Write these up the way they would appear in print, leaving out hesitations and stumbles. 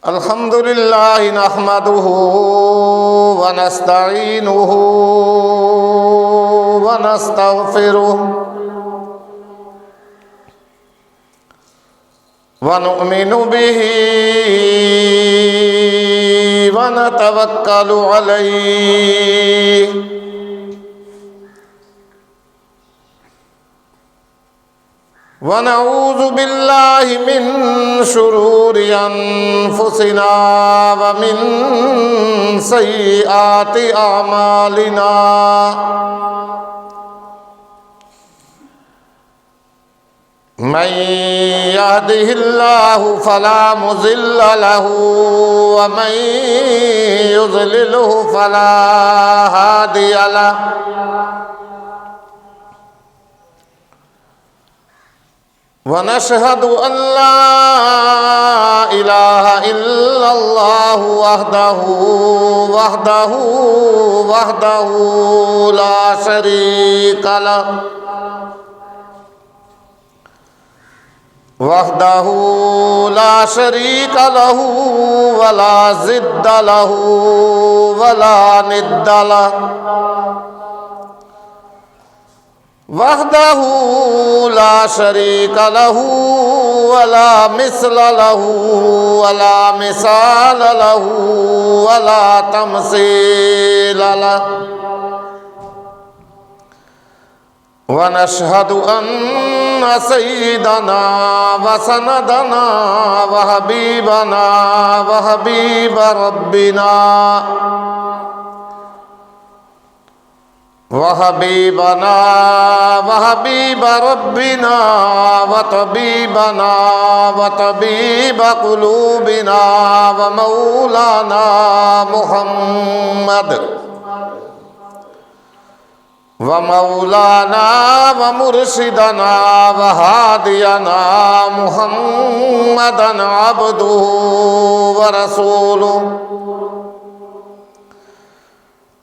الحمد لله نحمده ونستعينه ونستغفره ونؤمن به ونتوكل عليه ونعوذ بالله من شرور أنفسنا ومن سيئات أعمالنا من يهده الله فلا مضل له ومن يضلله فلا هادي له ونشهد أن لا إله إلا الله وحده لا شريك له ولا ضد له ولا ند له وحده لا شريك له ولا مثل له ولا مثال له ولا تمثيل له ونشهد أن سيدنا وسندنا وحبيب ربنا وطبيب قلوبنا ومولانا محمد ومرشدنا وهادينا محمدا عبده ورسوله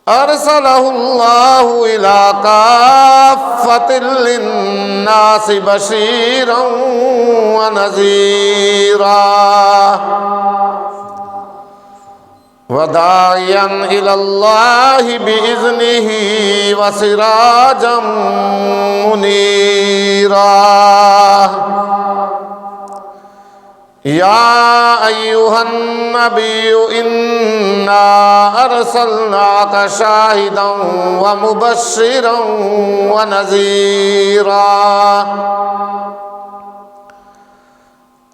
أرسله الله إلى كافة للناس بشيرا ونذيرا وداعيا إلى الله بإذنه وسراجا منيرا يا أيها النبي إنا أرسلناك شاهدا ومبشرا ونذيرا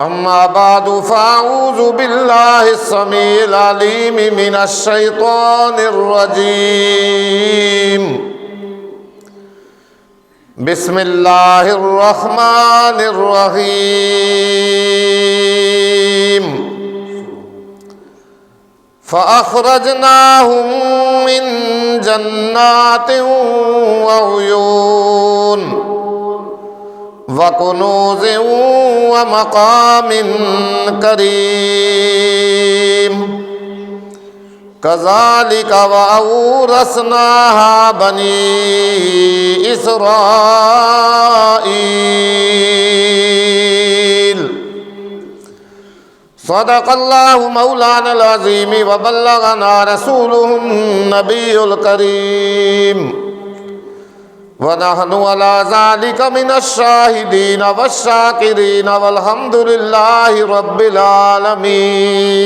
أما بعد فأعوذ بالله السميع العليم من الشيطان الرجيم بسم الله الرحمن الرحيم فأخرجناهم من جنات وعيون وكنوز ومقام كريم كذلك وأورثناها بني إسرائيل صدق الله مولانا العظيم وبلغنا رسوله النبي الكريم ونحن على ذلك من الشاهدين والشاكرين والحمد لله رب العالمين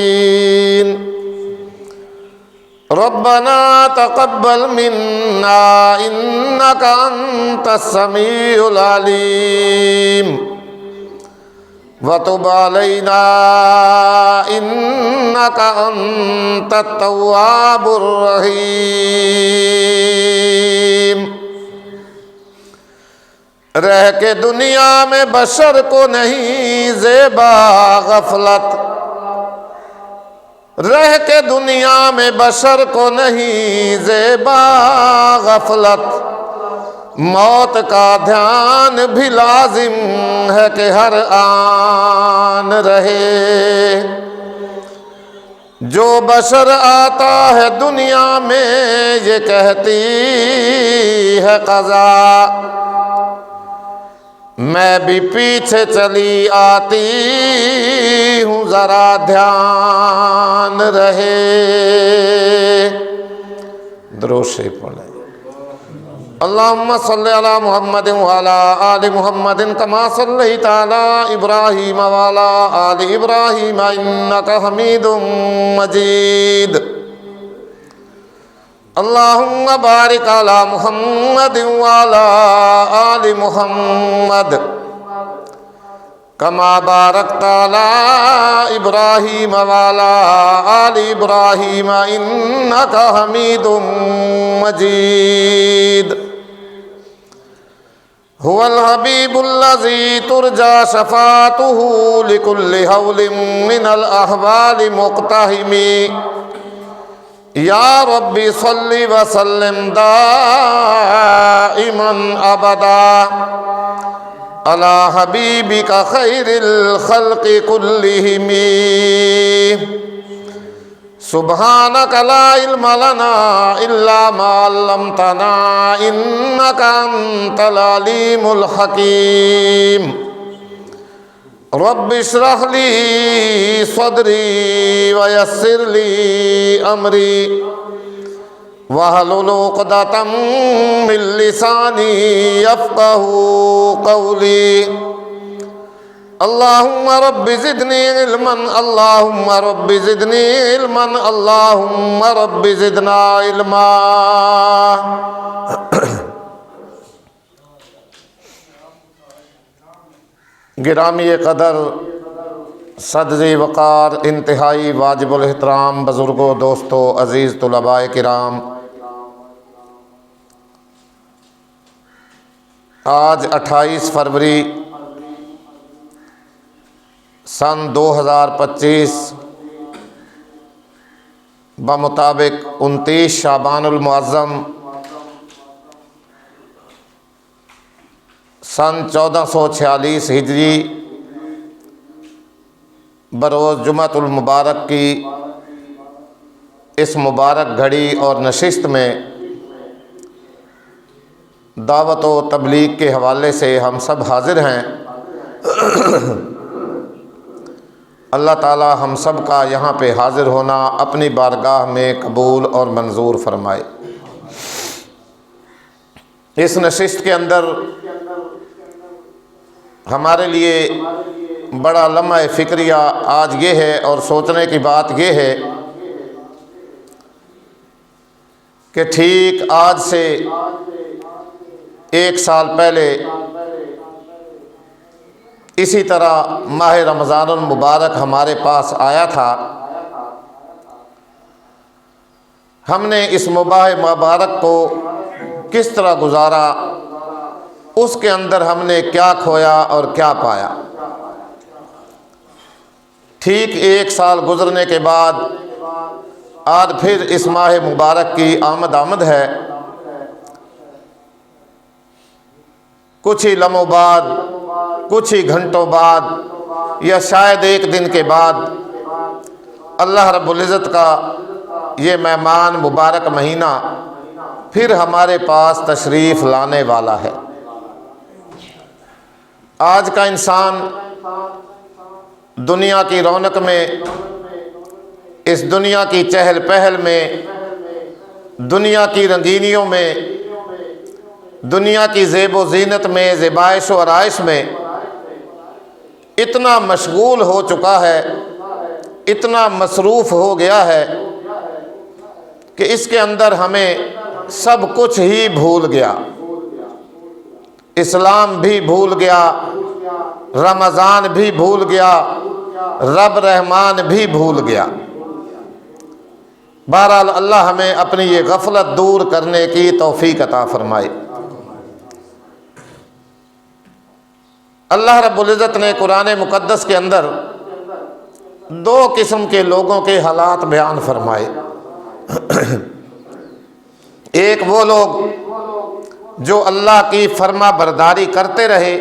ربنا تقبل منا إنك أنت السميع العليم وتب علينا إنك أنت التواب الرحيم رہ کے دنیا میں بشر کو نہیں زیبا غفلت رہ کے دنیا میں بشر کو نہیں زیبا غفلت موت کا دھیان بھی لازم ہے کہ ہر آن رہے جو بشر آتا ہے دنیا میں یہ کہتی ہے قضا میں بھی پیچھے چلی آتی ہوں ذرا دھیان رہے. درود شریف پڑھیں. اللہم صلی علی محمد وعلی آل محمد کما صلیت علی ابراہیم وعلی آل ابراہیم انک حمید مجید. اللہم بارک علی محمد وعلی آل محمد کما بارکت علی ابراہیم وعلی آل ابراہیم انک حمید مجید. هو الحبیب الذی ترجى شفاعته لكل حول من الاحوال مقتحم. یا رب صل وسلم دائما ابدا علی حبیبک خیر الخلق کلہم. سبحانک لا علم لنا الا ما علمتنا انک انت العلیم الحکیم. رب اشرح لی صدری ویسر لی امری واحلل عقدۃ من لسانی یفقہوا قولی. اللہم رب زدنی علما اللہم رب زدنی علما اللہم رب زدنا علما. گرامی قدر، صدر وقار، انتہائی واجب الاحترام بزرگوں، دوستو، عزیز طلباء کرام، آج 28 فروری سن 2025 بمطابق 29 شعبان المعظم سن 1446 ہجری بروز جمعۃ المبارک کی اس مبارک گھڑی اور نشست میں دعوت و تبلیغ کے حوالے سے ہم سب حاضر ہیں. اللہ تعالی ہم سب کا یہاں پہ حاضر ہونا اپنی بارگاہ میں قبول اور منظور فرمائے. اس نشست کے اندر ہمارے لیے بڑا لمحہ فکریہ آج یہ ہے اور سوچنے کی بات یہ ہے کہ ٹھیک آج سے 1 سال پہلے اسی طرح ماہ رمضان المبارک ہمارے پاس آیا تھا. ہم نے اس ماہ مبارک کو کس طرح گزارا، اس کے اندر ہم نے کیا کھویا اور کیا پایا. ٹھیک 1 سال گزرنے کے بعد آج پھر اس ماہ مبارک کی آمد ہے. کچھ ہی لمحوں بعد، کچھ ہی گھنٹوں بعد یا شاید 1 دن کے بعد اللہ رب العزت کا یہ مہمان مبارک مہینہ پھر ہمارے پاس تشریف لانے والا ہے. آج کا انسان دنیا کی رونق میں، اس دنیا کی چہل پہل میں، دنیا کی رنگینیوں میں، دنیا کی زیب و زینت میں، زیبائش و آرائش میں اتنا مشغول ہو چکا ہے، اتنا مصروف ہو گیا ہے کہ اس کے اندر ہمیں سب کچھ ہی بھول گیا. اسلام بھی بھول گیا، رمضان بھی بھول گیا، رب رحمان بھی بھول گیا. بہرحال اللہ ہمیں اپنی یہ غفلت دور کرنے کی توفیق عطا فرمائے. اللہ رب العزت نے قرآن مقدس کے اندر 2 قسم کے لوگوں کے حالات بیان فرمائے. ایک وہ لوگ جو اللہ کی فرما برداری کرتے رہے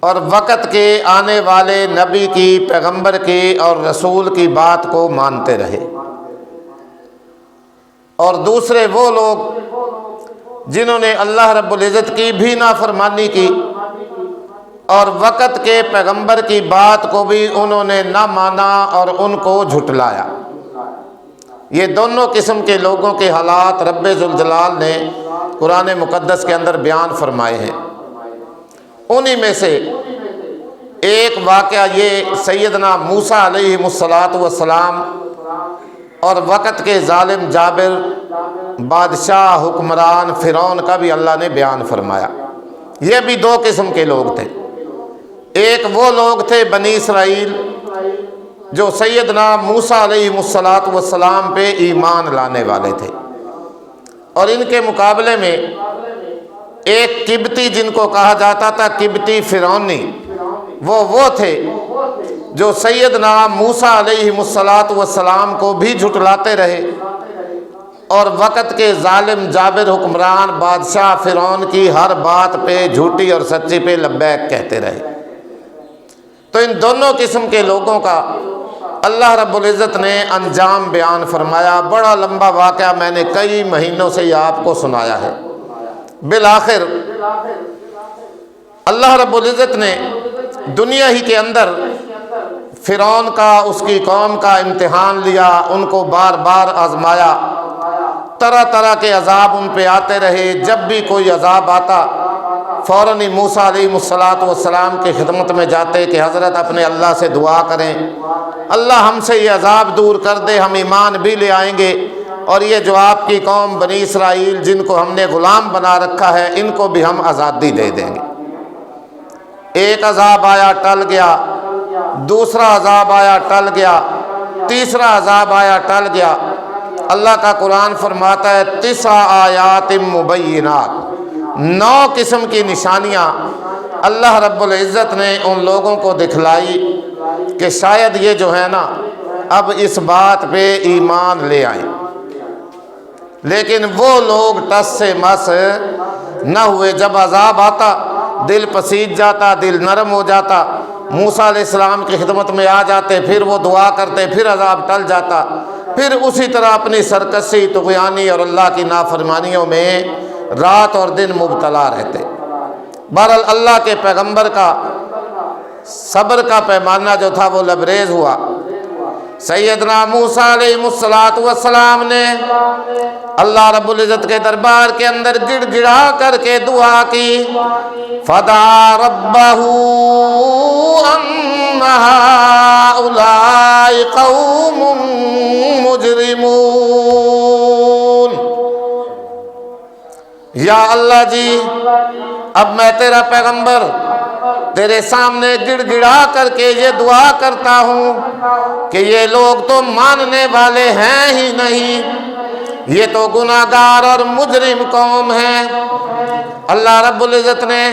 اور وقت کے آنے والے نبی کی، پیغمبر کی اور رسول کی بات کو مانتے رہے. اور دوسرے وہ لوگ جنہوں نے اللہ رب العزت کی بھی نافرمانی کی اور وقت کے پیغمبر کی بات کو بھی انہوں نے نہ مانا اور ان کو جھٹلایا۔ یہ دونوں قسم کے لوگوں کے حالات رب ذوالجلال نے قرآن مقدس کے اندر بیان فرمائے ہیں۔ انہی میں سے ایک واقعہ یہ سیدنا موسیٰ علیہ السلام اور وقت کے ظالم جابر بادشاہ حکمران فرعون کا بھی اللہ نے بیان فرمایا۔ یہ بھی دو قسم کے لوگ تھے۔ ایک وہ لوگ تھے بنی اسرائیل جو سیدنا موسیٰ علیہ السلام پہ ایمان لانے والے تھے، اور ان کے مقابلے میں ایک قبطی جن کو کہا جاتا تھا قبطی فرعونی، وہ تھے جو سیدنا موسیٰ علیہ السلام کو بھی جھٹلاتے رہے اور وقت کے ظالم جابر حکمران بادشاہ فرعون کی ہر بات پہ جھوٹی اور سچی پہ لبیک کہتے رہے۔ تو ان دونوں قسم کے لوگوں کا اللہ رب العزت نے انجام بیان فرمایا۔ بڑا لمبا واقعہ میں نے کئی مہینوں سے یہ آپ کو سنایا ہے۔ بالآخر اللہ رب العزت نے دنیا ہی کے اندر فرعون کا، اس کی قوم کا امتحان لیا، ان کو بار بار آزمایا، طرح طرح کے عذاب ان پہ آتے رہے۔ جب بھی کوئی عذاب آتا فوراً ہی موسیٰ علیہ السلام کی خدمت میں جاتے کہ حضرت اپنے اللہ سے دعا کریں، اللہ ہم سے یہ عذاب دور کر دے، ہم ایمان بھی لے آئیں گے، اور یہ جو آپ کی قوم بنی اسرائیل جن کو ہم نے غلام بنا رکھا ہے ان کو بھی ہم آزادی دے دیں گے۔ ایک عذاب آیا ٹل گیا، دوسرا عذاب آیا ٹل گیا، تیسرا عذاب آیا ٹل گیا۔ اللہ کا قرآن فرماتا ہے 9 آیات مبینات، 9 قسم کی نشانیاں اللہ رب العزت نے ان لوگوں کو دکھلائی کہ شاید یہ جو ہے نا اب اس بات پہ ایمان لے آئیں، لیکن وہ لوگ ٹس سے مس نہ ہوئے۔ جب عذاب آتا دل پسیج جاتا، دل نرم ہو جاتا، موسیٰ علیہ السلام کی خدمت میں آ جاتے، پھر وہ دعا کرتے، پھر عذاب ٹل جاتا، پھر اسی طرح اپنی سرکشی، طغیانی اور اللہ کی نافرمانیوں میں رات اور دن مبتلا رہتے۔ بہرحال اللہ کے پیغمبر کا صبر کا پیمانہ جو تھا وہ لبریز ہوا۔ سیدنا موسیٰ علیہ السلام نے اللہ رب العزت کے دربار کے اندر گڑ گڑا کر کے دعا کی، فدعا ربہ ان ہؤلاء قوم مجرمون۔ یا اللہ جی، اب میں تیرا پیغمبر تیرے سامنے گڑ گڑا کر کے یہ دعا کرتا ہوں کہ یہ لوگ تو ماننے والے ہیں ہی نہیں، یہ تو گناہگار اور مجرم قوم ہے۔ اللہ رب العزت نے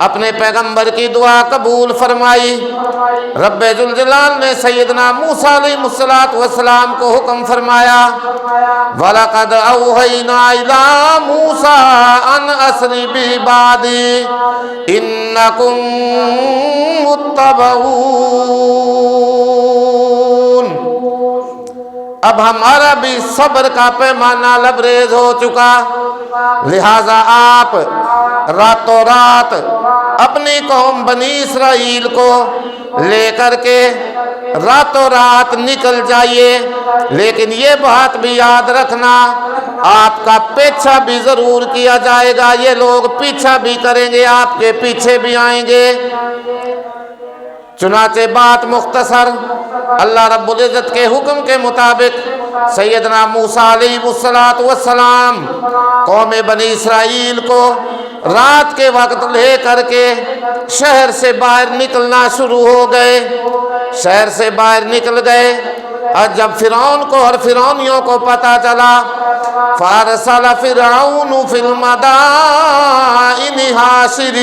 اپنے پیغمبر کی دعا قبول فرمائی۔ رب ذوالجلال نے سیدنا موسیٰ علیہ السلام کو حکم فرمایا، وَلَقَدْ أَوْحَيْنَا إِلَىٰ مُوسَىٰ أَنْ أَسْرِ بِعِبَادِي إِنَّكُمْ مُتَّبَعُونَ۔ اب ہمارا بھی صبر کا پیمانہ لبریز ہو چکا، لہٰذا آپ راتوں رات اپنی قوم بنی اسرائیل کو لے کر کے راتوں رات نکل جائیے، لیکن یہ بات بھی یاد رکھنا آپ کا پیچھا بھی ضرور کیا جائے گا، یہ لوگ پیچھا بھی کریں گے، آپ کے پیچھے بھی آئیں گے۔ چنانچہ بات مختصر، اللہ رب العزت کے حکم کے مطابق سیدنا موسیٰ علیہ السلام قوم بنی اسرائیل کو رات کے وقت لے کر کے شہر سے باہر نکلنا شروع ہو گئے۔ شہر سے باہر نکل گئے، اور جب فرعون کو اور فرعونیوں کو پتہ چلا، فارسل فرعون فی المدائن حاشرین،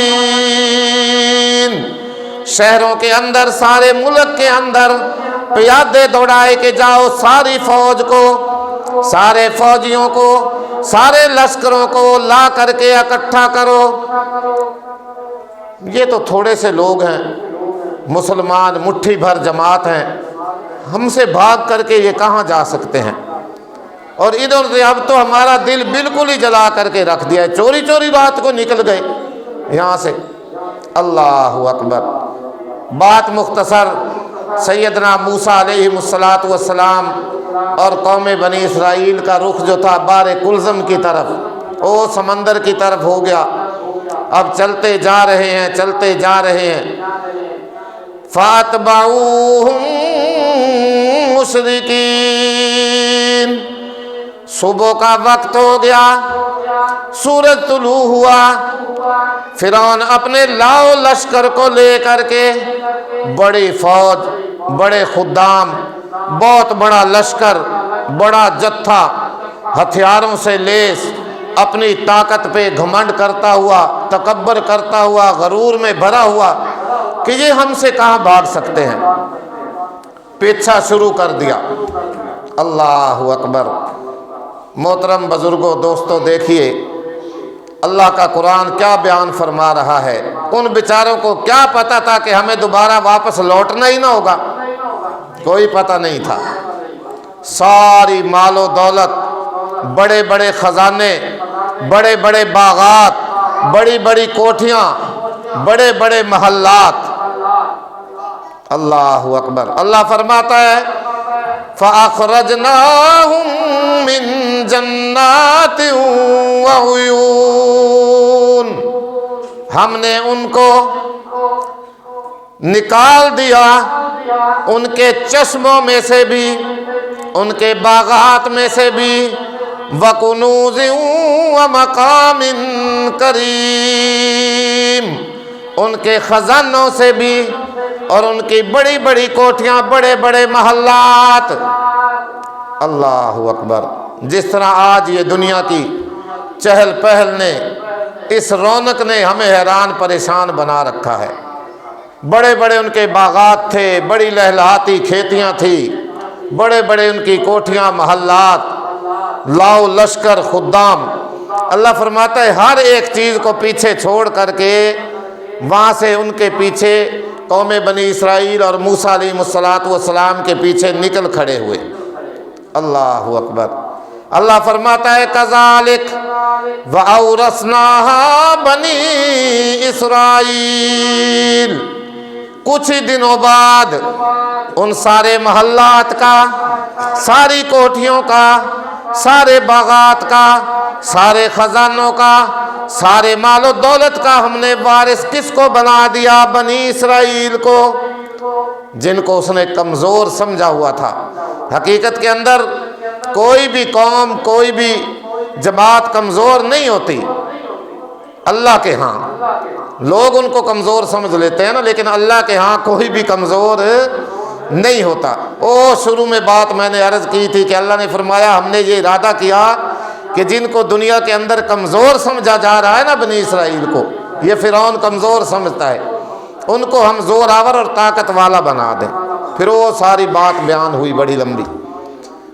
شہروں کے اندر، سارے ملک کے اندر پیادے دوڑائے کہ جاؤ ساری فوج کو، سارے فوجیوں کو، سارے لشکروں کو لا کر کے اکٹھا کرو۔ یہ تو تھوڑے سے لوگ ہیں، مسلمان مٹھی بھر جماعت ہیں، ہم سے بھاگ کر کے یہ کہاں جا سکتے ہیں؟ اور ادھر سے اب تو ہمارا دل بالکل ہی جلا کر کے رکھ دیا ہے، چوری چوری رات کو نکل گئے یہاں سے۔ اللہ اکبر۔ بات مختصر، سیدنا موسیٰ علیہ السلام اور قوم بنی اسرائیل کا رخ جو تھا بار کلزم کی طرف، او سمندر کی طرف ہو گیا۔ اب چلتے جا رہے ہیں، چلتے جا رہے ہیں۔ فَأَتْبَعُوهُمْ مُشْرِقِينَ۔ صبح کا وقت ہو گیا، سورج طلوع ہوا، فرعون اپنے لاؤ لشکر کو لے کر کے، بڑی فوج، بڑے خدام، بہت بڑا لشکر، بڑا جتھا، ہتھیاروں سے لیس، اپنی طاقت پہ گھمنڈ کرتا ہوا، تکبر کرتا ہوا، غرور میں بھرا ہوا کہ یہ ہم سے کہاں بھاگ سکتے ہیں، پیچھا شروع کر دیا۔ اللہ اکبر۔ محترم بزرگوں، دوستوں، دیکھیے اللہ کا قرآن کیا بیان فرما رہا ہے۔ ان بیچاروں کو کیا پتا تھا کہ ہمیں دوبارہ واپس لوٹنا ہی نہ ہوگا؟ کوئی پتہ نہیں تھا۔ ساری مال و دولت، بڑے بڑے خزانے، بڑے بڑے باغات، بڑی بڑی کوٹھیاں، بڑے بڑے محلات۔ اللہ اکبر۔ اللہ فرماتا ہے فَأَخْرَجْنَاهُمْ مِنْ جَنَّاتٍ وَعُيُونٍ۔ ہم نے ان کو نکال دیا ان کے چشموں میں سے بھی، ان کے باغات میں سے بھی، وَكُنُوزٍ وَمَقَامٍ كَرِيمٍ، ان کے خزانوں سے بھی، اور ان کی بڑی بڑی کوٹھیاں، بڑے بڑے محلات۔ اللہ اکبر۔ جس طرح آج یہ دنیا کی چہل پہل نے، اس رونق نے ہمیں حیران پریشان بنا رکھا ہے۔ بڑے بڑے ان کے باغات تھے، بڑی لہلہاتی کھیتیاں تھیں، بڑے بڑے ان کی کوٹھیاں، محلات، لاؤ لشکر، خدام۔ اللہ فرماتا ہے ہر ایک چیز کو پیچھے چھوڑ کر کے وہاں سے ان کے پیچھے قوم بنی اسرائیل اور موسیٰ علیہ السلام کے پیچھے نکل کھڑے ہوئے۔ اللہ اکبر۔ اللہ فرماتا ہے کذالک وَأَوْرَثْنَاهَا بَنِي اسرائیل۔ کچھ ہی دنوں بعد ان سارے محلات کا، ساری کوٹھیوں کا، سارے باغات کا، سارے خزانوں کا، سارے مال و دولت کا ہم نے وارث کس کو بنا دیا؟ بنی اسرائیل کو، جن کو اس نے کمزور سمجھا ہوا تھا۔ حقیقت کے اندر کوئی بھی قوم، کوئی بھی جماعت کمزور نہیں ہوتی اللہ کے ہاں۔ لوگ ان کو کمزور سمجھ لیتے ہیں نا، لیکن اللہ کے ہاں کوئی بھی کمزور نہیں ہوتا۔ شروع میں بات میں نے عرض کی تھی کہ اللہ نے فرمایا ہم نے یہ ارادہ کیا کہ جن کو دنیا کے اندر کمزور سمجھا جا رہا ہے نا، بنی اسرائیل کو، یہ فرعون کمزور سمجھتا ہے، ان کو ہم زور آور اور طاقت والا بنا دیں۔ پھر وہ ساری بات بیان ہوئی بڑی لمبی۔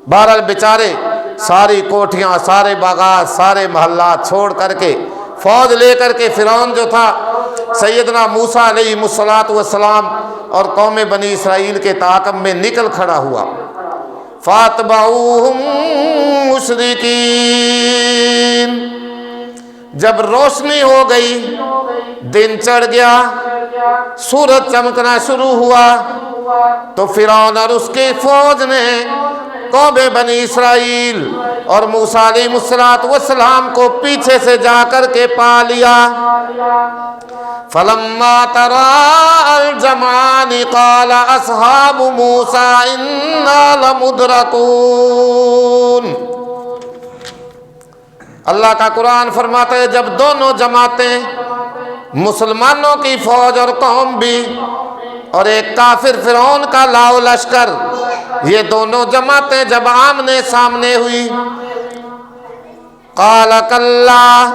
بہرحال بیچارے ساری کوٹھیاں، سارے باغات، سارے محلات چھوڑ کر کے، فوج لے کر کے فرعون جو تھا سیدنا موسیٰ علیہ السلام اور قوم بنی اسرائیل کے تعاقب میں نکل کھڑا ہوا۔ فَأَتْبَعُوهُمْ مُشْرِقِينَ۔ جب روشنی ہو گئی، دن چڑھ گیا، سورج چمکنا شروع ہوا، تو فرعون اور اس کی فوج نے قوم بنی اسرائیل اور موسیٰ علیہ السلام کو پیچھے سے جا کر کے پا لیا۔ فَلَمَّا تَرَاءَى الْجَمْعَانِ قَالَ أَصْحَابُ مُوسَىٰ إِنَّا لَمُدْرَكُونَ۔ اللہ کا قرآن فرماتا ہے جب دونوں جماعتیں، مسلمانوں کی فوج اور قوم بھی، اور ایک کافر فرعون کا لاؤ لشکر، یہ دونوں جماعتیں جب آمنے سامنے ہوئی، قال کلا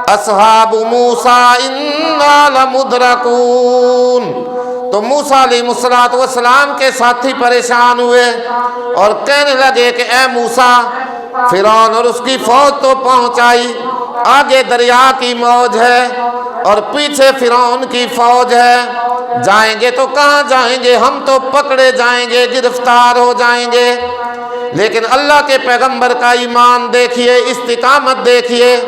اصحاب موسیٰ انا لمدرکون، تو موسیٰ علیہ السلام کے ساتھی پریشان ہوئے اور کہنے لگے کہ اے موسیٰ، فرعون اور اس کی فوج تو پہنچ آئی، آگے دریا کی موج ہے اور پیچھے فرعون کی فوج ہے، جائیں گے تو کہاں جائیں گے؟ ہم تو پکڑے جائیں گے، گرفتار ہو جائیں گے۔ لیکن اللہ کے پیغمبر کا ایمان دیکھیے، استقامت دیکھیے۔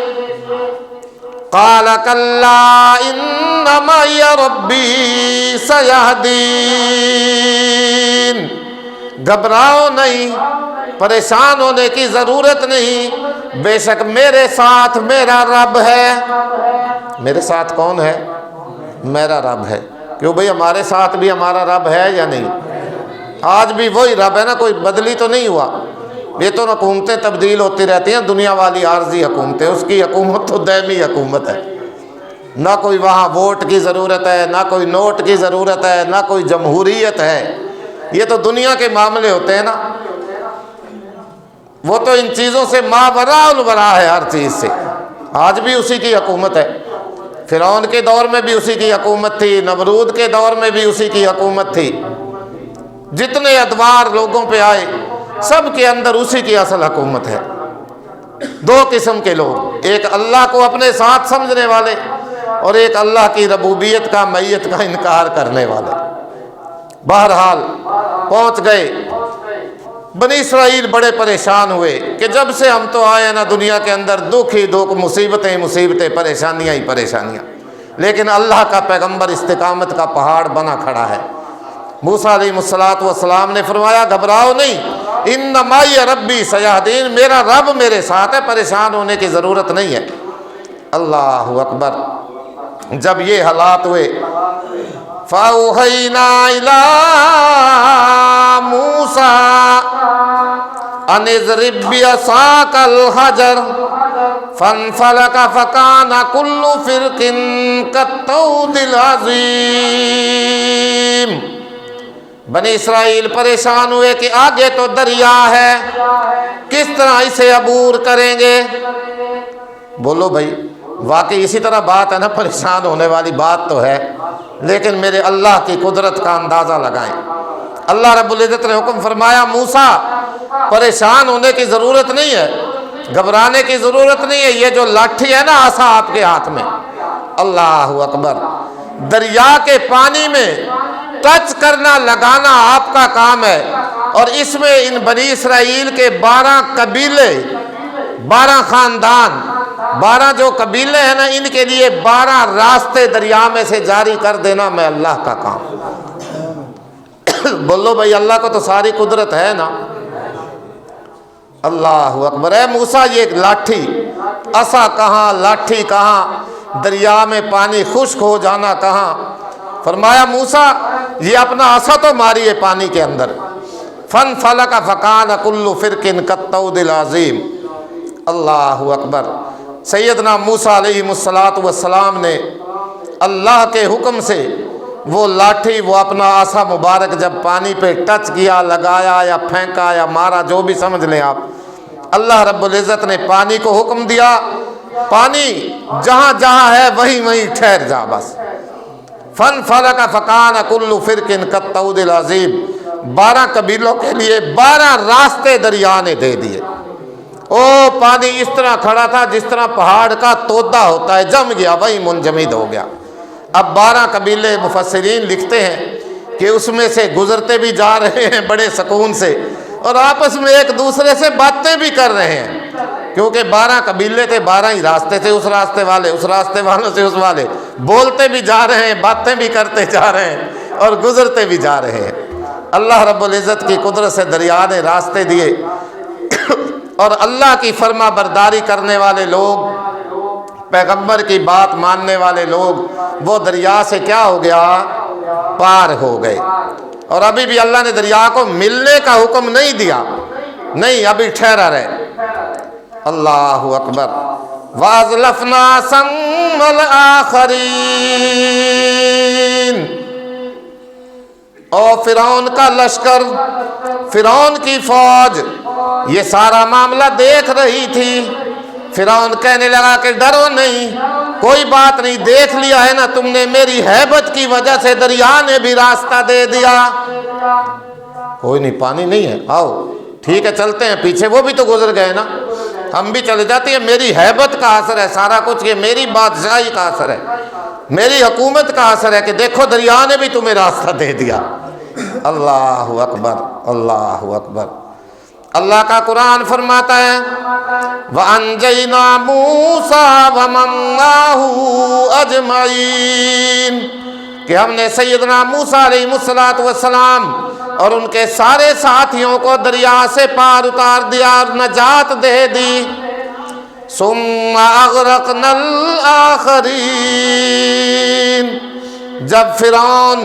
قال کلا ان معی ربی سیہدین، گھبراؤ نہیں، پریشان ہونے کی ضرورت نہیں، بے شک میرے ساتھ میرا رب ہے۔ میرے ساتھ کون ہے؟ میرا رب ہے۔ کیوں بھئی ہمارے ساتھ بھی ہمارا رب ہے یا نہیں؟ آج بھی وہی رب ہے نا، کوئی بدلی تو نہیں ہوا۔ یہ تو حکومتیں تبدیل ہوتی رہتی ہیں، دنیا والی عارضی حکومتیں، اس کی حکومت تو دائمی حکومت ہے۔ نہ کوئی وہاں ووٹ کی ضرورت ہے، نہ کوئی نوٹ کی ضرورت ہے، نہ کوئی جمہوریت ہے۔ یہ تو دنیا کے معاملے ہوتے ہیں نا، وہ تو ان چیزوں سے ماوراء الوراء ہے، ہر چیز سے۔ آج بھی اسی کی حکومت ہے، فرعون کے دور میں بھی اسی کی حکومت تھی، نمرود کے دور میں بھی اسی کی حکومت تھی۔ جتنے ادوار لوگوں پہ آئے سب کے اندر اسی کی اصل حکومت ہے۔ دو قسم کے لوگ، ایک اللہ کو اپنے ساتھ سمجھنے والے اور ایک اللہ کی ربوبیت کا، معیت کا انکار کرنے والے۔ بہرحال پہنچ گئے۔ بنی اسرائیل بڑے پریشان ہوئے کہ جب سے ہم تو آئے نا دنیا کے اندر دکھ ہی دکھ، مصیبتیں مصیبتیں، پریشانیاں ہی پریشانیاں، لیکن اللہ کا پیغمبر استقامت کا پہاڑ بنا کھڑا ہے۔ موسیٰ علیہ السلام نے فرمایا گھبراؤ نہیں، ان معی ربی سیہدین، میرا رب میرے ساتھ ہے، پریشان ہونے کی ضرورت نہیں ہے۔ اللہ اکبر۔ جب یہ حالات ہوئے فَأَوْحَيْنَا إِلَىٰ مُوسَىٰ أَنِ اضْرِب بِّعَصَاكَ الْحَجَرَ فَانفَلَقَ فَكَانَ كُلُّ فِرْقٍ كَالطَّوْدِ الْعَظِيمِ۔ بنی اسرائیل پریشان ہوئے کہ آگے تو دریا ہے، کس طرح اسے عبور کریں گے؟ بولو بھائی، واقعی اسی طرح بات ہے نا، پریشان ہونے والی بات تو ہے، لیکن میرے اللہ کی قدرت کا اندازہ لگائیں۔ اللہ رب العزت نے حکم فرمایا موسیٰ پریشان ہونے کی ضرورت نہیں ہے، گھبرانے کی ضرورت نہیں ہے، یہ جو لاٹھی ہے نا عصا آپ کے ہاتھ میں، اللہ اکبر، دریا کے پانی میں ٹچ کرنا، لگانا آپ کا کام ہے۔ اور اس میں ان بنی اسرائیل کے 12 قبیلے، 12 خاندان، 12 جو قبیلے ہیں نا، ان کے لیے 12 راستے دریا میں سے جاری کر دینا میں اللہ کا کام۔ بولو بھائی، اللہ کو تو ساری قدرت ہے نا۔ اللہ اکبر۔ اے موسیٰ، یہ لاٹھی، عصا کہاں، لاٹھی کہاں، دریا میں پانی خشک ہو جانا کہاں؟ فرمایا موسیٰ یہ اپنا عصا تو ماری پانی کے اندر، فَانْفَلَقَ فَكَانَ كُلُّ فِرْقٍ كَالطَّوْدِ الْعَظِيمِ۔ اللہ اکبر۔ سیدنا موسیٰ علیہ السلام نے اللہ کے حکم سے وہ لاٹھی، وہ اپنا عصا مبارک جب پانی پہ ٹچ کیا، لگایا یا پھینکا یا مارا، جو بھی سمجھ لیں آپ، اللہ رب العزت نے پانی کو حکم دیا، پانی جہاں جہاں ہے وہیں وہیں ٹھہر جا بس۔ فَانْفَلَقَ فَكَانَ كُلُّ فِرْقٍ كَالطَّوْدِ الْعَظِيمِ۔ 12 قبیلوں کے لیے 12 راستے دریا نے دے دیے۔ او پانی اس طرح کھڑا تھا جس طرح پہاڑ کا تودا ہوتا ہے، جم گیا، وہی منجمد ہو گیا۔ اب 12 قبیلے، مفسرین لکھتے ہیں کہ اس میں سے گزرتے بھی جا رہے ہیں بڑے سکون سے، اور آپس میں ایک دوسرے سے باتیں بھی کر رہے ہیں، کیونکہ 12 قبیلے تھے، 12 ہی راستے تھے، اس راستے والے، اس راستے والوں سے اس والے، بولتے بھی جا رہے ہیں، باتیں بھی کرتے جا رہے ہیں اور گزرتے بھی جا رہے ہیں۔ اللہ رب العزت کی قدرت سے دریا نے راستے دیے، اور اللہ کی فرما برداری کرنے والے لوگ، پیغمبر کی بات ماننے والے لوگ، وہ دریا سے کیا ہو گیا؟ پار ہو گئے۔ اور ابھی بھی اللہ نے دریا کو ملنے کا حکم نہیں دیا، نہیں، ابھی ٹھہرا رہے۔ اللہ اکبر۔ وَأَزْلَفْنَا ثَمَّ الْآخَرِينَ۔ اور فرعون کا لشکر، فرعون کی فوج یہ سارا معاملہ دیکھ رہی تھی۔ فرعون کہنے لگا کہ ڈرو نہیں، کوئی بات نہیں، دیکھ لیا ہے نا تم نے، میری ہیبت کی وجہ سے دریا نے بھی راستہ دے دیا۔ کوئی نہیں، پانی نہیں ہے، آؤ ٹھیک ہے چلتے ہیں پیچھے، وہ بھی تو گزر گئے نا، ہم بھی چلے جاتے ہیں، میری ہیبت کا اثر ہے سارا کچھ، یہ میری بادشاہی کا اثر ہے، میری حکومت کا اثر ہے کہ دیکھو دریا نے بھی تمہیں راستہ دے دیا۔ اللہ اکبر، اللہ اکبر۔ اللہ کا قرآن فرماتا ہے وَأَنْجَيْنَا مُوسَىٰ وَمَن مَّعَهُ أَجْمَعِينَ کہ ہم نے سیدنا موسیٰ علیہ السلام اور ان کے سارے ساتھیوں کو دریا سے پار اتار دیا اور نجات دے دی. ثُمَّ أَغْرَقْنَا الْآخَرِينَ جب فرعون،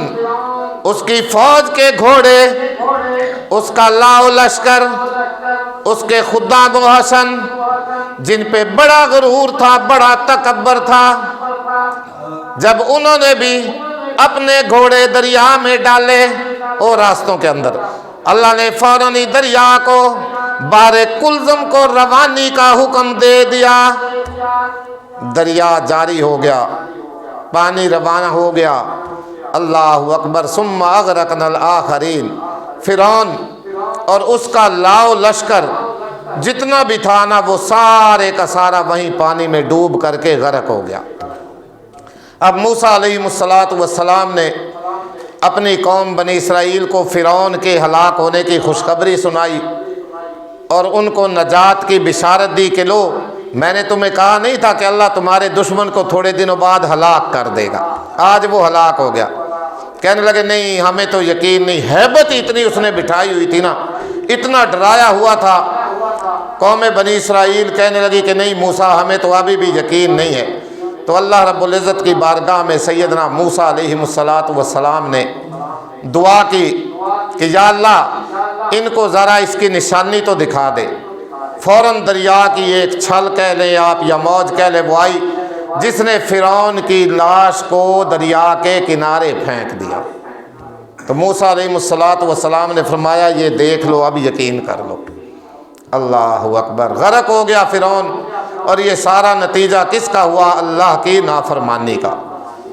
اس کی فوج کے گھوڑے، اس کا لاؤ لشکر، اس کے خدام و حسن جن پہ بڑا غرور تھا، بڑا تکبر تھا، جب انہوں نے بھی اپنے گھوڑے دریا میں ڈالے اور راستوں کے اندر، اللہ نے فوراً ہی دریا کو، بحر کلزم کو روانی کا حکم دے دیا. دریا جاری ہو گیا، پانی روانہ ہو گیا. اللہ اکبر. ثم اغرقنا الآخرین. فرعون اور اس کا لاؤ لشکر جتنا بھی تھا نا، وہ سارے کا سارا وہیں پانی میں ڈوب کر کے غرق ہو گیا. اب موسیٰ علیہ السلام نے اپنی قوم بنی اسرائیل کو فرعون کے ہلاک ہونے کی خوشخبری سنائی اور ان کو نجات کی بشارت دی کہ لو، میں نے تمہیں کہا نہیں تھا کہ اللہ تمہارے دشمن کو تھوڑے دنوں بعد ہلاک کر دے گا. آج وہ ہلاک ہو گیا. کہنے لگے نہیں، ہمیں تو یقین نہیں. ہیبت اتنی اس نے بٹھائی ہوئی تھی نا، اتنا ڈرایا ہوا تھا. قوم بنی اسرائیل کہنے لگی کہ نہیں موسیٰ، ہمیں تو ابھی بھی یقین نہیں ہے. تو اللہ رب العزت کی بارگاہ میں سیدنا موسیٰ علیہ السلام نے دعا کی کہ یا اللہ ان کو ذرا اس کی نشانی تو دکھا دے. فوراً دریا کی ایک چھل کہہ لیں آپ یا موج کہہ لیں، وہ آئی جس نے فرعون کی لاش کو دریا کے کنارے پھینک دیا. تو موسیٰ علیہ السلام نے فرمایا یہ دیکھ لو، اب یقین کر لو. اللہ اکبر. غرق ہو گیا فرعون. اور یہ سارا نتیجہ کس کا ہوا؟ اللہ کی نافرمانی کا،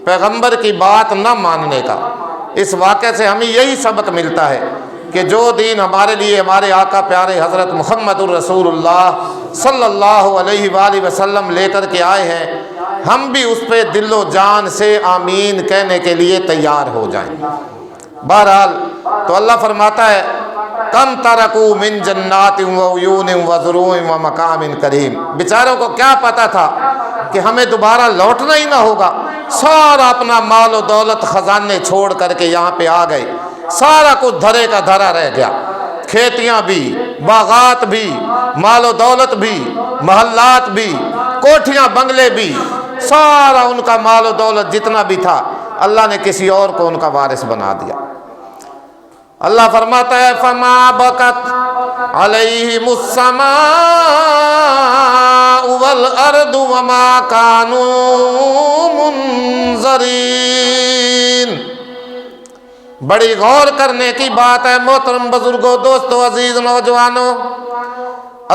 پیغمبر کی بات نہ ماننے کا. اس واقعے سے ہمیں یہی سبق ملتا ہے کہ جو دین ہمارے لیے ہمارے آقا پیارے حضرت محمد الرسول اللہ صلی اللہ علیہ وآلہ وسلم لے کر کے آئے ہیں، ہم بھی اس پہ دل و جان سے آمین کہنے کے لیے تیار ہو جائیں. بہرحال تو اللہ فرماتا ہے کم ترکو من جنات و عیون و زروع و مقام کریم. بیچاروں کو کیا پتا تھا کہ ہمیں دوبارہ لوٹنا ہی نہ ہوگا. سارا اپنا مال و دولت خزانے چھوڑ کر کے یہاں پہ آ گئے. سارا کچھ دھرے کا دھرا رہ گیا، کھیتیاں بھی، باغات بھی، مال و دولت بھی، محلات بھی، کوٹھیاں بنگلے بھی، سارا ان کا مال و دولت جتنا بھی تھا اللہ نے کسی اور کو ان کا وارث بنا دیا. اللہ فرماتا ہے فما بکت علیہم السماء والارض وما کانوا منظرین. بڑی غور کرنے کی بات ہے محترم بزرگوں، دوستو، عزیز نوجوانوں.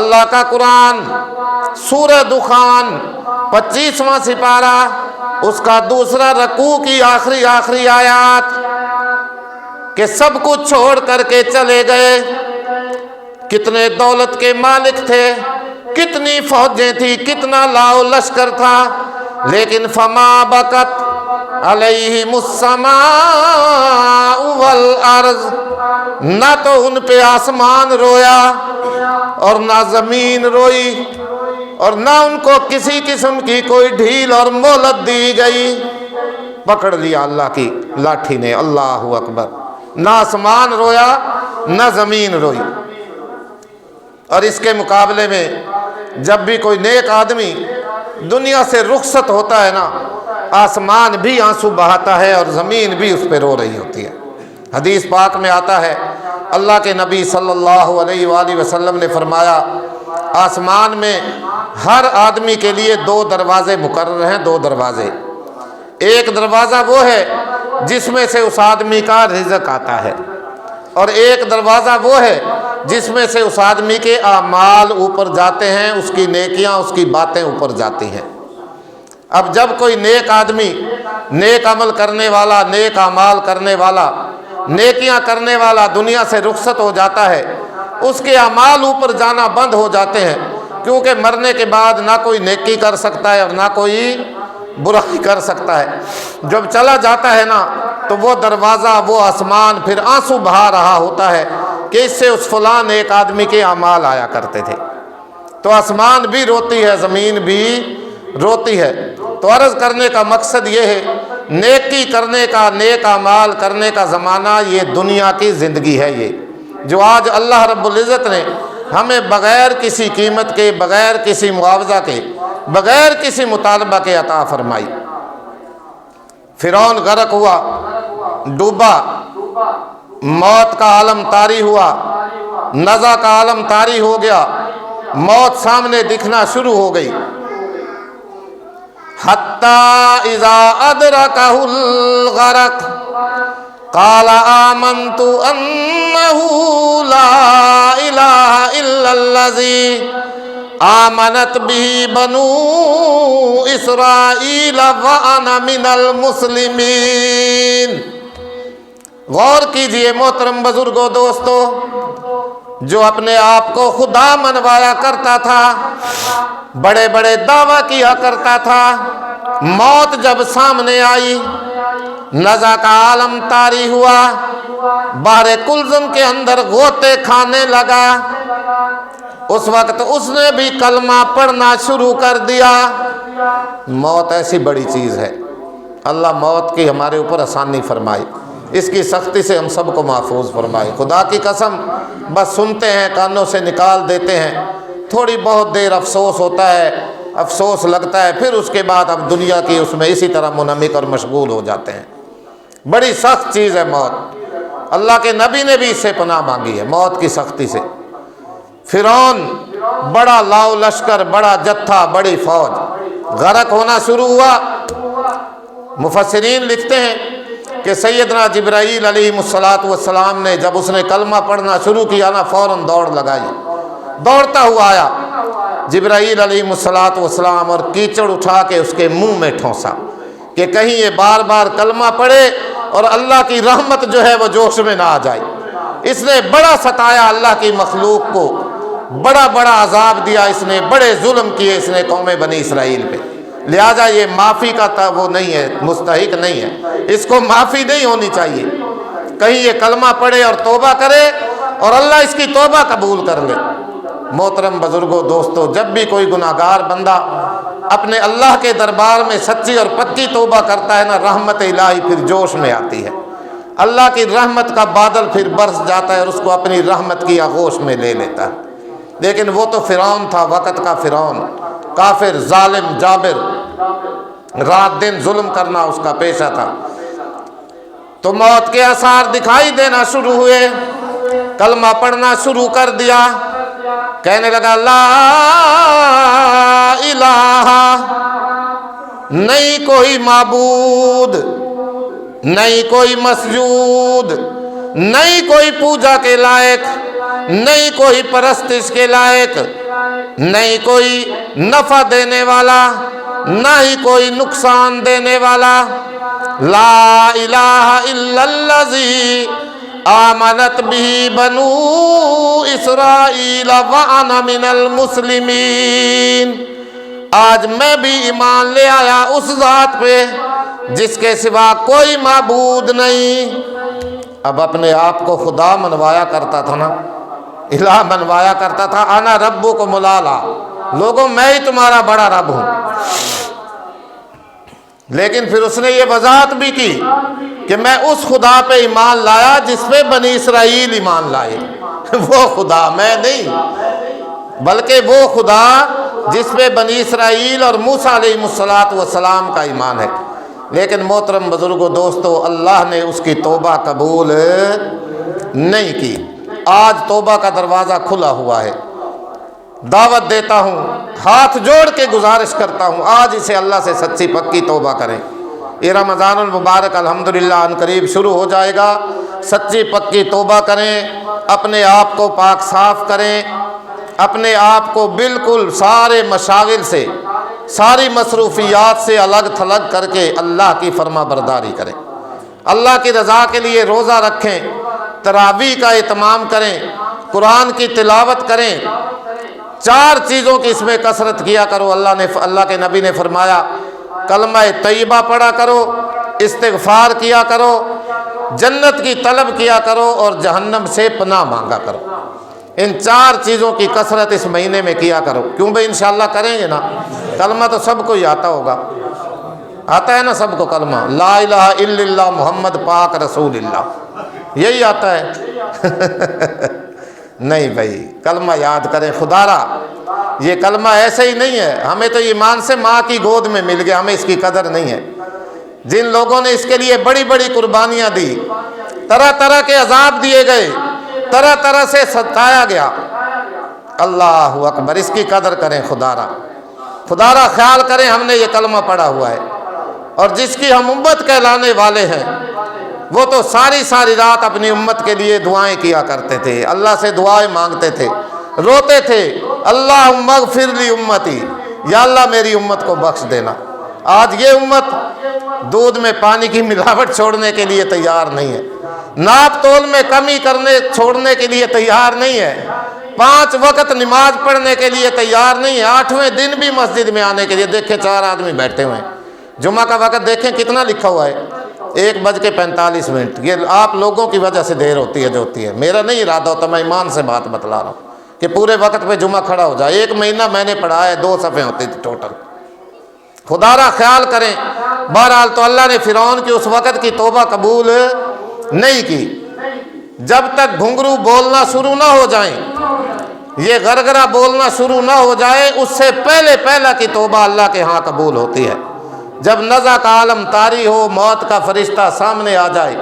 اللہ کا قرآن سورہ دخان 25واں سپارہ، اس کا دوسرا رکوع کی آخری آیات کہ سب کچھ چھوڑ کر کے چلے گئے. کتنے دولت کے مالک تھے، کتنی فوجیں تھی، کتنا لاؤ لشکر تھا، لیکن فما بکت علیہم السماء والارض. نہ تو ان پہ آسمان رویا اور نہ زمین روئی اور نہ ان کو کسی قسم کی کوئی ڈھیل اور مہلت دی گئی. پکڑ لیا اللہ کی لاٹھی نے. اللہ اکبر. نہ آسمان رویا نہ زمین روئی. اور اس کے مقابلے میں جب بھی کوئی نیک آدمی دنیا سے رخصت ہوتا ہے نا، آسمان بھی آنسو بہاتا ہے اور زمین بھی اس پہ رو رہی ہوتی ہے. حدیث پاک میں آتا ہے اللہ کے نبی صلی اللہ علیہ وآلہ وسلم نے فرمایا آسمان میں ہر آدمی کے لیے 2 دروازے مقرر ہیں. 2 دروازے. ایک دروازہ وہ ہے جس میں سے اس آدمی کا رزق آتا ہے، اور ایک دروازہ وہ ہے جس میں سے اس آدمی کے اعمال اوپر جاتے ہیں، اس کی نیکیاں، اس کی باتیں اوپر جاتی ہیں. اب جب کوئی نیک آدمی، نیک عمل کرنے والا، نیک اعمال کرنے والا، نیکیاں کرنے والا دنیا سے رخصت ہو جاتا ہے، اس کے اعمال اوپر جانا بند ہو جاتے ہیں، کیونکہ مرنے کے بعد نہ کوئی نیکی کر سکتا ہے اور نہ کوئی برائی کر سکتا ہے. جب چلا جاتا ہے نا تو وہ دروازہ، وہ آسمان پھر آنسو بہا رہا ہوتا ہے کہ اس سے اس فلان ایک آدمی کے اعمال آیا کرتے تھے۔ تو آسمان بھی روتی ہے، زمین بھی روتی ہے۔ تو عرض کرنے کا مقصد یہ ہے، نیکی کرنے کا، نیک اعمال کرنے کا زمانہ یہ دنیا کی زندگی ہے، یہ جو آج اللہ رب العزت نے ہمیں بغیر کسی قیمت کے، بغیر کسی معاوضہ کے، بغیر کسی مطالبہ کے عطا فرمائی۔ فرعون غرق ہوا، ڈوبا، موت کا عالم طاری ہوا، نزع کا عالم طاری ہو گیا، موت سامنے دکھنا شروع ہو گئی۔ حتی اذا ادرکہ الغرق قال آمنت انہ لا الہ الا الذی آمنت به بنو اسرائیل وانا من المسلمین۔ غور کیجئے محترم بزرگوں، دوستو، جو اپنے آپ کو خدا منوایا کرتا تھا، بڑے بڑے دعویٰ کیا کرتا تھا، موت جب سامنے آئی، نزع کا عالم طاری ہوا، بحر کلزم کے اندر غوطے کھانے لگا، اس وقت اس نے بھی کلمہ پڑھنا شروع کر دیا۔ موت ایسی بڑی چیز ہے، اللہ موت کی ہمارے اوپر آسانی فرمائے، اس کی سختی سے ہم سب کو محفوظ فرمائے۔ خدا کی قسم، بس سنتے ہیں، کانوں سے نکال دیتے ہیں، تھوڑی بہت دیر افسوس ہوتا ہے، افسوس لگتا ہے، پھر اس کے بعد اب دنیا کی اس میں اسی طرح منہمک اور مشغول ہو جاتے ہیں۔ بڑی سخت چیز ہے موت، اللہ کے نبی نے بھی اس سے پناہ مانگی ہے، موت کی سختی سے۔ فرعون بڑا لاؤ لشکر، بڑا جتھا، بڑی فوج، غرق ہونا شروع ہوا۔ مفسرین لکھتے ہیں کہ سیدنا جبرائیل علیہ السلام نے جب اس نے کلمہ پڑھنا شروع کیا نا، فوراً دوڑ لگائی، دوڑتا ہوا آیا جبرائیل علیہ السلام، اور کیچڑ اٹھا کے اس کے منہ میں ٹھونسا کہ کہیں یہ بار بار کلمہ پڑھے اور اللہ کی رحمت جو ہے وہ جوش میں نہ آ جائے۔ اس نے بڑا ستایا اللہ کی مخلوق کو، بڑا بڑا عذاب دیا، اس نے بڑے ظلم کیے اس نے قوم بنی اسرائیل پہ، لہٰذا یہ معافی کا وہ نہیں ہے، مستحق نہیں ہے، اس کو معافی نہیں ہونی چاہیے۔ کہیں یہ کلمہ پڑھے اور توبہ کرے اور اللہ اس کی توبہ قبول کر لے۔ محترم بزرگوں، دوستو، جب بھی کوئی گناہگار بندہ اپنے اللہ کے دربار میں سچی اور پکی توبہ کرتا ہے نا، رحمت الہی پھر جوش میں آتی ہے، اللہ کی رحمت کا بادل پھر برس جاتا ہے اور اس کو اپنی رحمت کی آغوش میں لے لیتا ہے۔ لیکن وہ تو فرعون تھا، وقت کا فرعون، کافر، ظالم، جابر، رات دن ظلم کرنا اس کا پیشہ تھا۔ تو موت کے آثار دکھائی دینا شروع ہوئے، کلمہ پڑھنا شروع کر دیا، کہنے لگا لا الہ، نہیں کوئی معبود، نہیں کوئی مسجود، نہیں کوئی پوجا کے لائق، نہیں کوئی پرستش کے لائق، نہیں کوئی نفع دینے والا، نہ ہی کوئی نقصان دینے والا، لا الہ الا الذی آمنت به بنو اسرائیل وانا من المسلمین۔ آج میں بھی ایمان لے آیا اس ذات پہ جس کے سوا کوئی معبود نہیں۔ اب اپنے آپ کو خدا منوایا کرتا تھا نا، الہ منوایا کرتا تھا، انا ربکم الاعلی، لوگوں میں ہی تمہارا بڑا رب ہوں۔ لیکن پھر اس نے یہ وضاحت بھی کی کہ میں اس خدا پہ ایمان لایا جس پہ بنی اسرائیل ایمان لائے، وہ خدا میں نہیں، بلکہ وہ خدا جس پہ بنی اسرائیل اور موسیٰ علیہ السلام کا ایمان ہے۔ لیکن محترم بزرگوں، دوستو، اللہ نے اس کی توبہ قبول نہیں کی۔ آج توبہ کا دروازہ کھلا ہوا ہے، دعوت دیتا ہوں، ہاتھ جوڑ کے گزارش کرتا ہوں، آج اسے اللہ سے سچی پکی توبہ کریں۔ یہ رمضان المبارک الحمدللہ ان قریب شروع ہو جائے گا، سچی پکی توبہ کریں، اپنے آپ کو پاک صاف کریں، اپنے آپ کو بالکل سارے مشاغل سے، ساری مصروفیات سے الگ تھلگ کر کے اللہ کی فرما برداری کریں، اللہ کی رضا کے لیے روزہ رکھیں، تراویح کا اہتمام کریں، قرآن کی تلاوت کریں۔ 4 چیزوں کی اس میں کثرت کیا کرو۔ اللہ کے نبی نے فرمایا کلمہ طیبہ پڑھا کرو، استغفار کیا کرو، جنت کی طلب کیا کرو اور جہنم سے پناہ مانگا کرو۔ ان 4 چیزوں کی کثرت اس مہینے میں کیا کرو۔ کیوں بھائی انشاءاللہ کریں گے نا؟ کلمہ تو سب کو ہی آتا ہوگا، آتا ہے نا سب کو کلمہ، لا الہ الا اللہ محمد پاک رسول اللہ، یہی آتا ہے؟ نہیں بھائی، کلمہ یاد کریں خدا را۔ یہ کلمہ ایسے ہی نہیں ہے، ہمیں تو ایمان سے ماں کی گود میں مل گیا، ہمیں اس کی قدر نہیں ہے۔ جن لوگوں نے اس کے لیے بڑی بڑی قربانیاں دی، طرح طرح کے عذاب دیے گئے، طرح طرح سے ستایا گیا، اللہ اکبر، اس کی قدر کریں خدا را۔ خدا را خیال کریں ہم نے یہ کلمہ پڑھا ہوا ہے، اور جس کی ہم امت کہلانے والے ہیں وہ تو ساری ساری رات اپنی امت کے لیے دعائیں کیا کرتے تھے، اللہ سے دعائیں مانگتے تھے، روتے تھے، اللہم اغفر لی امتی، یا اللہ میری امت کو بخش دینا۔ آج یہ امت دودھ میں پانی کی ملاوٹ چھوڑنے کے لیے تیار نہیں ہے، ناپ تول میں کمی کرنے چھوڑنے کے لیے تیار نہیں ہے، 5 وقت نماز پڑھنے کے لیے تیار نہیں ہے، 8ویں دن بھی مسجد میں آنے کے لیے۔ دیکھیں 4 آدمی بیٹھے ہوئے ہیں، جمعہ کا وقت دیکھیں کتنا لکھا ہوا ہے، 1:45۔ یہ آپ لوگوں کی وجہ سے دیر ہوتی ہے جو ہوتی ہے، میرا نہیں ارادہ ہوتا، میں ایمان سے بات بتلا رہا ہوں کہ پورے وقت پہ جمعہ کھڑا ہو جائے۔ 1 مہینہ میں نے پڑھا ہے، 2 صفحے ہوتی تھی ٹوٹل۔ خدا را خیال کریں۔ بہرحال تو اللہ نے فرعون کی اس وقت کی توبہ قبول نہیں کی، جب تک گھنگرو بولنا شروع نہ ہو جائیں، یہ غرغرہ بولنا شروع نہ ہو جائے، اس سے پہلا کی توبہ اللہ کے ہاں قبول ہوتی ہے۔ جب نزع کا عالم طاری ہو، موت کا فرشتہ سامنے آ جائے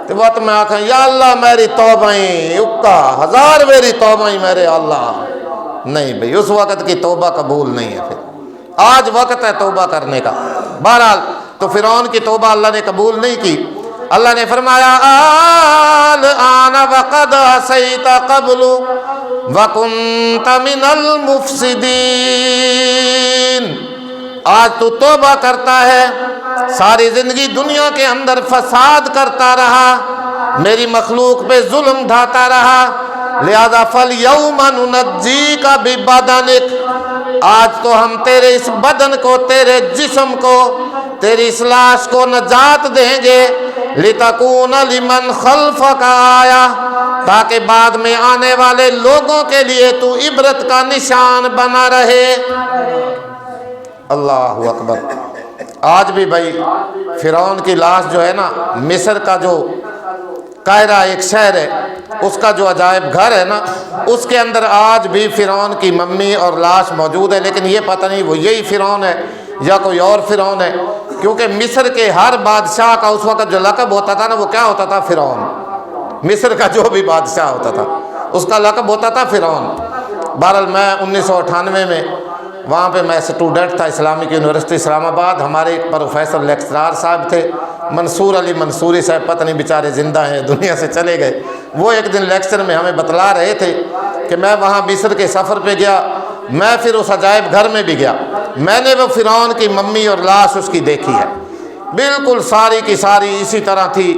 تو وقت میں آکھیں یا اللہ میری توبہیں اکا 1000 میری توبہیں میرے اللہ، نہیں بھئی اس وقت کی توبہ قبول نہیں ہے۔ پھر آج وقت ہے توبہ کرنے کا۔ بہرحال تو فرعون کی توبہ اللہ نے قبول نہیں کی۔ اللہ نے فرمایا الآن وقد عصیت قبل وکنت من المفسدین، آج تو توبہ کرتا ہے، ساری زندگی دنیا کے اندر فساد کرتا رہا، میری مخلوق پہ ظلم ڈھاتا رہا، لہذا فَالْيَوْمَ نُنَجِّيكَ بِبَدَنِكَ، آج تو ہم تیرے اس بدن کو، تیرے جسم کو، تیری اس لاش کو نجات دیں گے، لِتَكُونَ لِمَنْ خَلْفَكَ آیَةً، تاکہ بعد میں آنے والے لوگوں کے لیے تو عبرت کا نشان بنا رہے۔ اللہ اکبر۔ آج بھی بھائی فرعون کی لاش جو ہے نا، مصر کا جو قاہرہ ایک شہر ہے، اس کا جو عجائب گھر ہے نا، اس کے اندر آج بھی فرعون کی ممی اور لاش موجود ہے، لیکن یہ پتہ نہیں وہ یہی فرعون ہے یا کوئی اور فرعون ہے، کیونکہ مصر کے ہر بادشاہ کا اس وقت جو لقب ہوتا تھا نا، وہ کیا ہوتا تھا؟ فرعون۔ مصر کا جو بھی بادشاہ ہوتا تھا اس کا لقب ہوتا تھا فرعون۔ بہرحال میں 1998 میں وہاں پہ میں اسٹوڈنٹ تھا اسلامک یونیورسٹی اسلام آباد، ہمارے ایک پروفیسر لیکچرار صاحب تھے منصور علی منصوری صاحب، پتہ نہیں بیچارے زندہ ہیں دنیا سے چلے گئے، وہ ایک دن لیکچر میں ہمیں بتلا رہے تھے کہ میں وہاں مصر کے سفر پہ گیا، میں پھر اس عجائب گھر میں بھی گیا، میں نے وہ فرعون کی ممی اور لاش اس کی دیکھی ہے، بالکل ساری کی ساری اسی طرح تھی،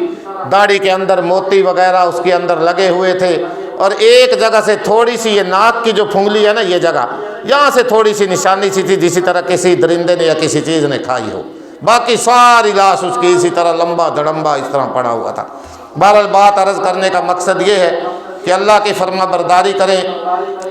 داڑھی کے اندر موتی وغیرہ اس کے اندر لگے ہوئے تھے، اور ایک جگہ سے تھوڑی سی یہ ناک کی جو پھنگلی ہے نا، یہ جگہ یہاں سے تھوڑی سی نشانی سی تھی، جسی طرح کسی درندے نے یا کسی چیز نے کھائی ہو، باقی ساری لاش اس کی اسی طرح لمبا دھڑمبا اس طرح پڑا ہوا تھا۔ بہرحال بات عرض کرنے کا مقصد یہ ہے کہ اللہ کی فرما برداری کریں،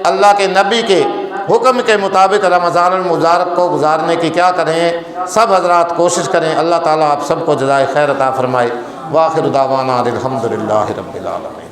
اللہ کے نبی کے حکم کے مطابق رمضان المبارک کو گزارنے کی کیا کریں، سب حضرات کوشش کریں، اللہ تعالیٰ آپ سب کو جزائے خیر عطا فرمائے۔ وآخر دعوانا الحمدللہ رب العالمین۔